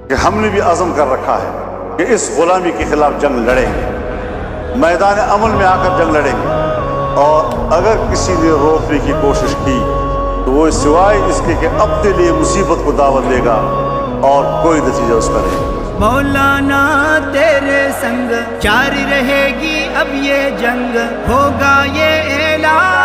کہ ہم نے بھی عزم کر رکھا ہے کہ اس غلامی کے خلاف جنگ لڑیں گے، میدان عمل میں آ کر جنگ لڑیں گے، اور اگر کسی نے روکنے کی کوشش کی تو وہ سوائے اس کے کہ اپنے لیے مصیبت کو دعوت دے گا اور کوئی نتیجہ اس کا نہیں۔ مولانا تیرے سنگ جاری رہے گی اب یہ جنگ، ہوگا یہ اعلان،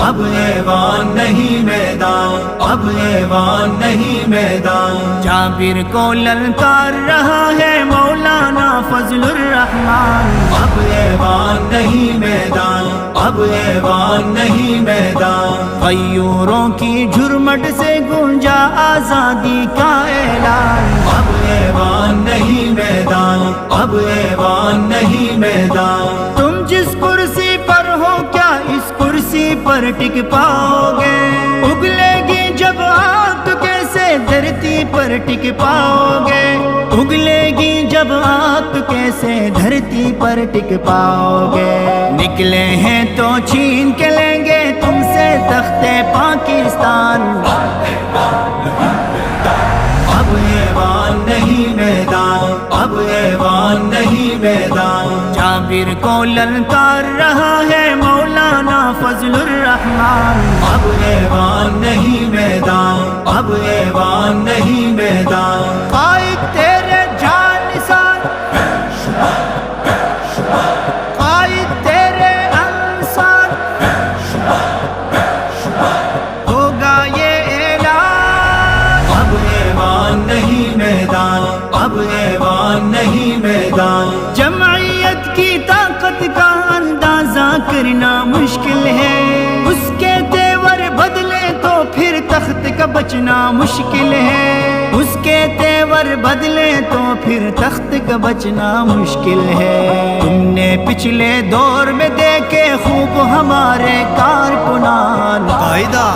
اب ایوان نہیں میدان، اب ایوان نہیں میدان۔ جابر کو للکار رہا ہے مولانا فضل الرحمان، اب ایوان نہیں میدان، اب ایوان نہیں میدان۔ غیوروں کی جھرمٹ سے گونجا آزادی کا اعلان، اب ایوان نہیں میدان، اب ایوان نہیں میدان۔ تم جس کرسی پر ہو کیا اس کرسی پر ٹک پاؤ گے؟ اگلے گی جب آگ تو کیسے دھرتی پر ٹک پاؤ گے؟ اگلے گی جب آگ تو کیسے دھرتی پر ٹک پاؤ گے؟ نکلے ہیں تو چھین کے لیں گے تم سے تخت پاکستان، اب ایوان نہیں میدان، اب ایوان نہیں میدان۔ جابر کو للکار رہا ہے مولانا فضل الرحمان، اب ایوان نہیں میدان، اب ایوان نہیں میدان۔ قائد تیرے جان نثار، قائد تیرے انصار، ہوگا یہ اعلان، اب ایوان نہیں میدان، اب ایوان نہیں میدان۔ جمعیت کی طاقت کا اندازہ کرنا مشکل ہے، اس کے تیور بدلے تو پھر تخت کا بچنا مشکل ہے، اس کے تیور بدلے تو پھر تخت کا بچنا مشکل ہے۔ تم نے پچھلے دور میں دیکھے خوب ہمارے کارکنان، قاعدہ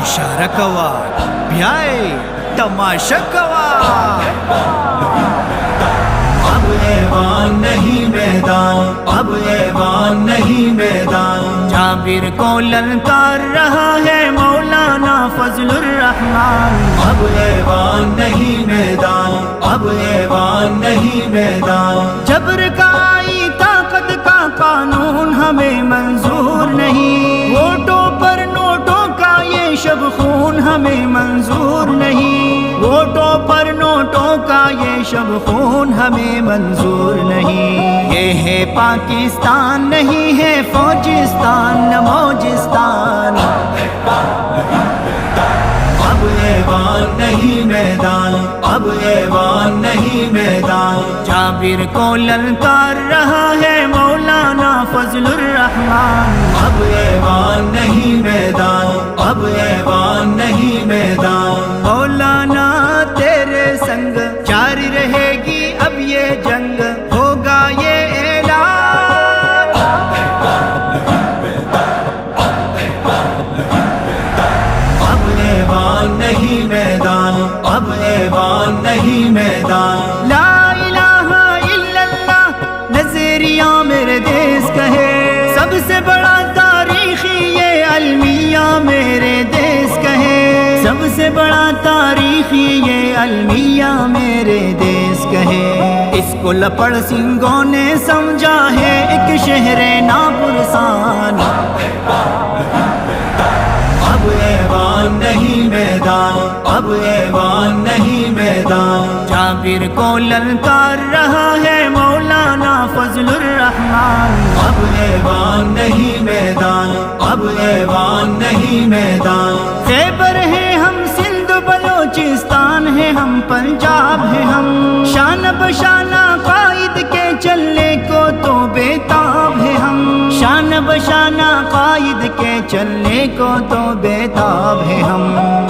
اشارہ کوا بیائے تماشا کوا، اب ایوان نہیں میدان، اب ایوان نہیں میدان۔ جابر کو للکار رہا ہے مولانا فضل الرحمان، اب ایوان نہیں میدان، اب ایوان نہیں میدان۔ جبر کا آئی طاقت کا قانون ہمیں منظور نہیں، ووٹوں پر نوٹوں کا یہ شب خون ہمیں منظور نہیں، ووٹوں پر نوٹوں کا یہ شب خون ہمیں منظور نہیں۔ یہ ہے پاکستان نہیں ہے فوجستان نہ موجستان، اب ایوان نہیں میدان، اب ایوان نہیں میدان۔ جابر کو للکار رہا ہے مولانا فضل الرحمان، اب ایوان نہیں میدان، اب ایوان نہیں میدان۔ مولانا تیرے سنگ جاری رہے گی اب یہ جنگ، ہوگا یہ اعلان، اب ایوان نہیں میدان، اب ایوان نہیں میدان۔ لا الہ الا اللہ نظریہ میرے دیس کہے، سب سے بڑا تاریخی یہ المیہ میرے دیس کہے، سب سے بڑا تاریخی یہ المیہ میرے دیس کہے۔ اس کو لپڑ سنگھوں نے سمجھا ہے ایک شہر ناپرسان، اب ایوان نہیں میدان، اب ایوان نہیں میدان۔ جابر کو للکار رہا ہے مولانا فضل الرحمان، اب ایوان نہیں میدان، اب ایوان نہیں میدان۔ خیبر ہے ہم، سندھ بلوچستان ہے ہم، پنجاب ہے ہم، شان بشانہ قائد کے چلنے کو تو بیتاب ہے ہم، شان بشانہ قائد کے چلنے کو تو بیتاب ہے ہم۔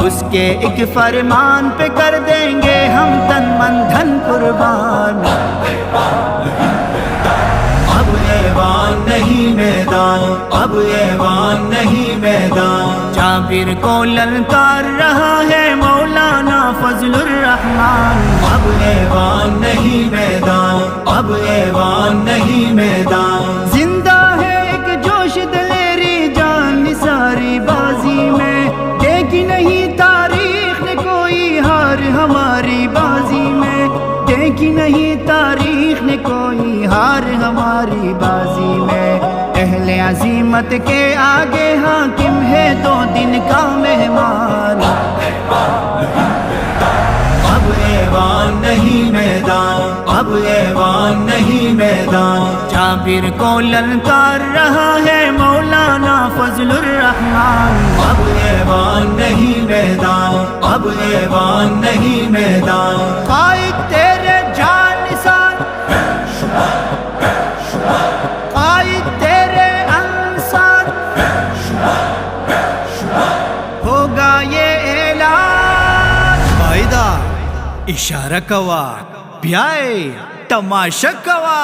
اس کے ایک فرمان پہ کر دیں گے ہم تن من دھن قربان، اب ایوان نہیں میدان، اب ایوان نہیں میدان۔ جابر کو للکار رہا ہے مولانا فضل الرحمان، اب ایوان نہیں میدان، اب ایوان نہیں میدان۔ زندہ ہے ایک جوش دلیری جان نثاری بازی عظیمت کے آگے حاکم ہے 2 دن کا مہمان. اب ایوان نہیں میدان، اب ایوان نہیں میدان. جابر کو للکار رہا ہے مولانا فضل الرحمان. اب ایوان نہیں میدان، اب ایوان نہیں میدان. قائد تیرے جانثار، قائد تیرے انصار، ہوگا یہ اعلان. قائدہ اشارہ کوا، بیائے تماشا کوا.